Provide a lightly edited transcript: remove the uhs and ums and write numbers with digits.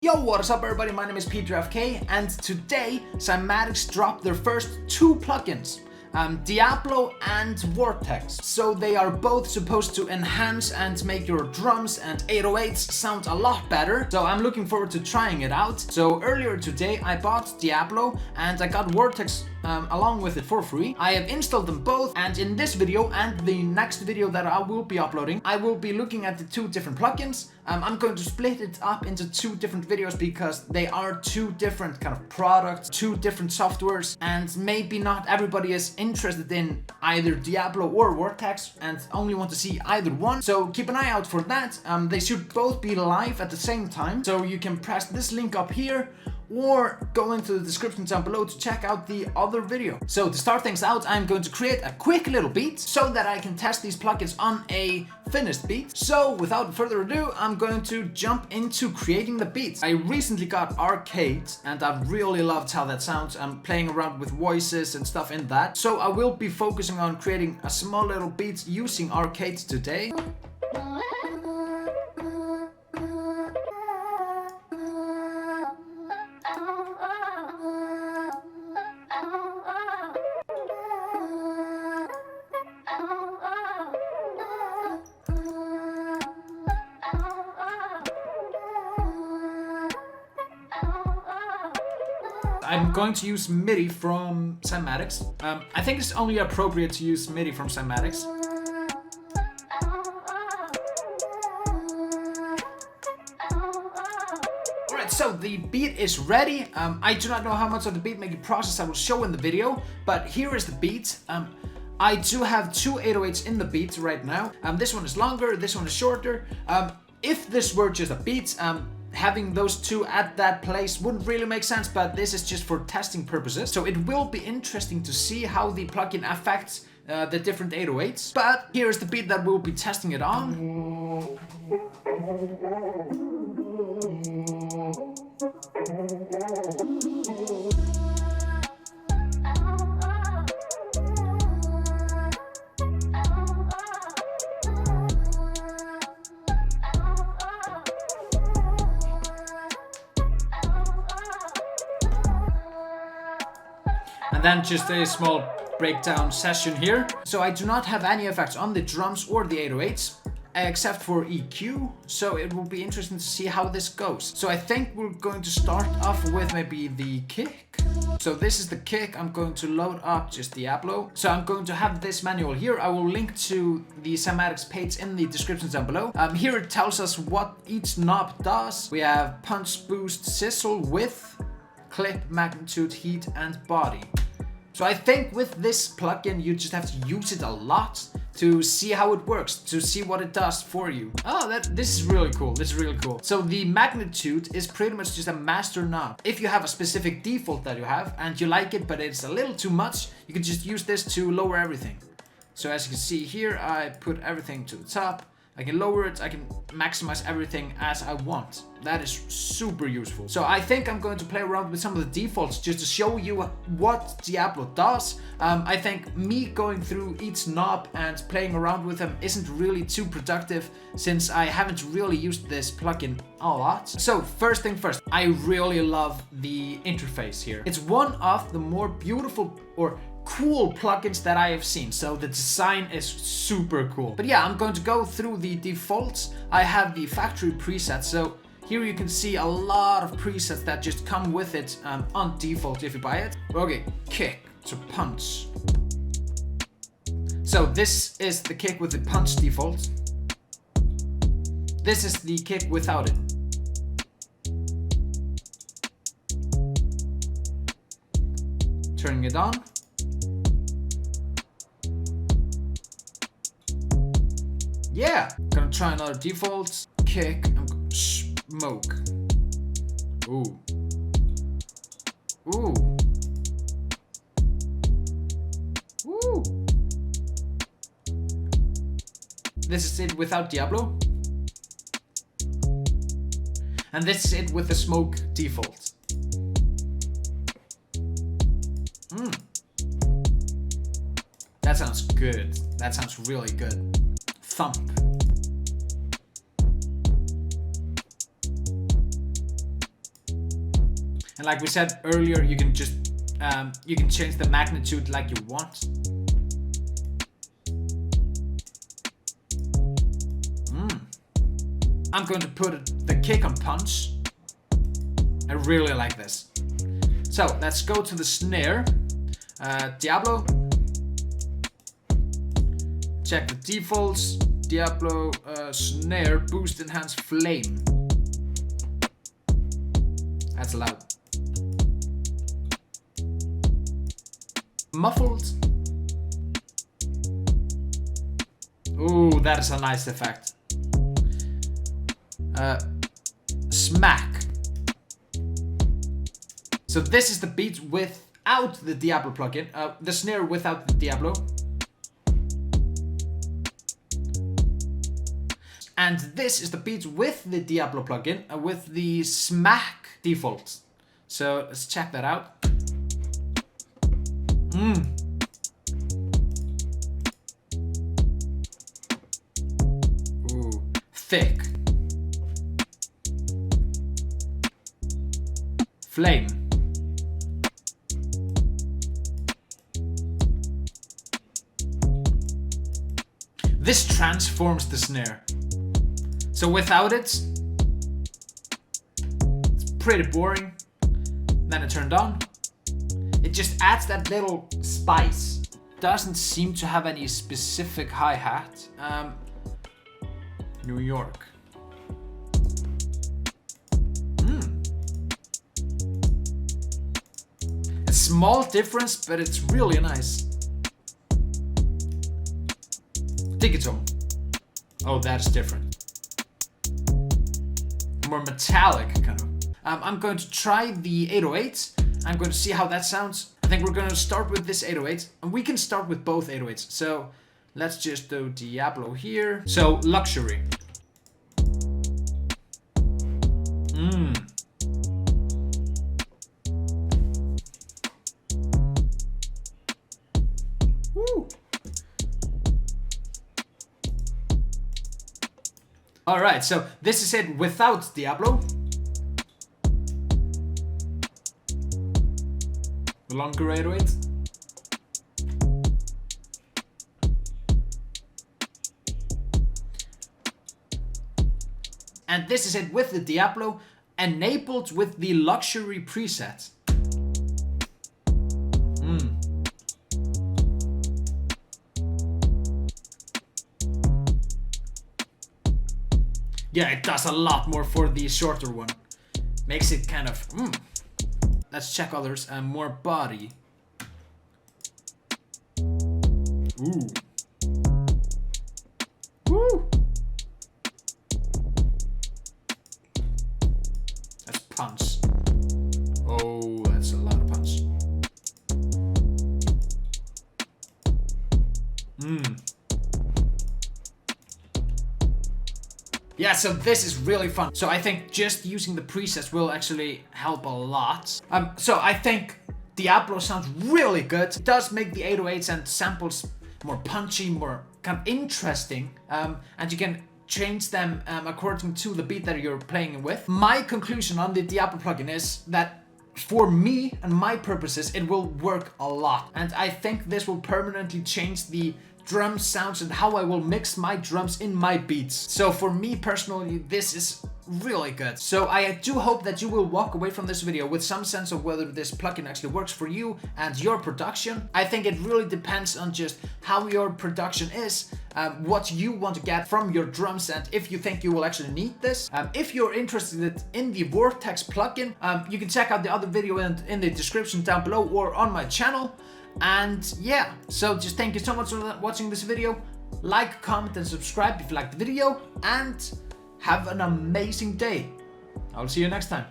Yo, what is up everybody, my name is PeterFK and today Cymatics dropped their first two plugins, Diablo and Vortex. So they are both supposed to enhance and make your drums and 808s sound a lot better. So I'm looking forward to trying it out. So earlier today I bought Diablo and I got Vortex along with it for free. I have installed them both, and in this video and the next video that I will be uploading, I will be looking at the two different plugins. I'm going to split it up into two different videos because they are two different kind of products, two different softwares, and maybe not everybody is interested in either Diablo or Vortex and only want to see either one. So keep an eye out for that. They should both be live at the same time, so you can press this link up here or go into the description down below to check out the other video. So to start things out, I'm going to create a quick little beat so that I can test these plugins on a finished beat. So without further ado, I'm going to jump into creating the beats. I recently got Arcade and I've really loved how that sounds. I'm playing around with voices and stuff in that. So I will be focusing on creating a small little beat using Arcade today. I'm going to use MIDI from Cymatics. I think it's only appropriate to use MIDI from Cymatics. Alright, so the beat is ready. I do not know how much of the beat making process I will show in the video, but here is the beat. I do have two 808s in the beat right now. This one is longer, this one is shorter. If this were just a beat, having those two at that place wouldn't really make sense, but this is just for testing purposes. So it will be interesting to see how the plugin affects the different 808s. But here's the beat that we'll be testing it on. And then just a small breakdown session here. So I do not have any effects on the drums or the 808s except for EQ. So it will be interesting to see how this goes. So I think we're going to start off with maybe the kick. So this is the kick. I'm going to load up just Diablo. So I'm going to have this manual here. I will link to the Cymatics page in the description down below. Here it tells us what each knob does. We have punch, boost, sizzle, width, clip, magnitude, heat, and body. So I think with this plugin, you just have to use it a lot to see how it works, to see what it does for you. Oh, this is really cool. This is really cool. So the magnitude is pretty much just a master knob. If you have a specific default that you have and you like it, but it's a little too much, you can just use this to lower everything. So as you can see here, I put everything to the top. I can lower it, I can maximize everything as I want. That is super useful. So I think I'm going to play around with some of the defaults just to show you what Diablo does. I think me going through each knob and playing around with them isn't really too productive since I haven't really used this plugin a lot. So first thing first, I really love the interface here. It's one of the more beautiful or cool plugins that I have seen, so the design is super cool. But yeah, I'm going to go through the defaults. I have the factory presets, so here you can see a lot of presets that just come with it on default if you buy it. Okay, kick to punch. So this is the kick with the punch default. This is the kick without it. Turning it on. Yeah, gonna try another default. Kick, smoke. Ooh. Ooh. Ooh. This is it without Diablo. And this is it with the smoke default. That sounds good. That sounds really good. Thump. And like we said earlier, you can just you can change the magnitude like you want. I'm going to put the kick on punch. I really like this. So let's go to the snare. Diablo. Check the defaults. Diablo snare boost enhance flame. That's loud. Muffled. Ooh, that is a nice effect. Smack. So this is the beat without the Diablo plugin. The snare without the Diablo. And this is the beat with the Diablo plugin, with the smack default. So let's check that out. Ooh, thick. Flame. This transforms the snare. So without it, it's pretty boring. Then it turned on. It just adds that little spice. Doesn't seem to have any specific hi-hat. New York. A small difference, but it's really nice. Digital. Oh, that's different. More metallic, kind of. I'm going to try the 808s. I'm going to see how that sounds. I think we're going to start with this 808, and we can start with both 808s. So let's just do Diablo here. So luxury. Woo. All right, so this is it without Diablo. Longer 808. And this is it with the Diablo, enabled with the luxury preset. Yeah, it does a lot more for the shorter one. Makes it kind of... Let's check others. More body. Ooh. Woo! That's punch. Oh, that's a lot of punch. Yeah, so this is really fun. So I think just using the presets will actually help a lot. So I think Diablo sounds really good. It does make the 808s and samples more punchy, more kind of interesting. And you can change them according to the beat that you're playing with. My conclusion on the Diablo plugin is that for me and my purposes, it will work a lot. And I think this will permanently change the drum sounds and how I will mix my drums in my beats. So for me personally, this is really good. So I do hope that you will walk away from this video with some sense of whether this plugin actually works for you and your production. I think it really depends on just how your production is, what you want to get from your drums, and if you think you will actually need this. If you're interested in the Vortex plugin, you can check out the other video in the description down below or on my channel. And yeah, so just thank you so much for watching this video. Like, comment, and subscribe if you liked the video, and have an amazing day. I'll see you next time.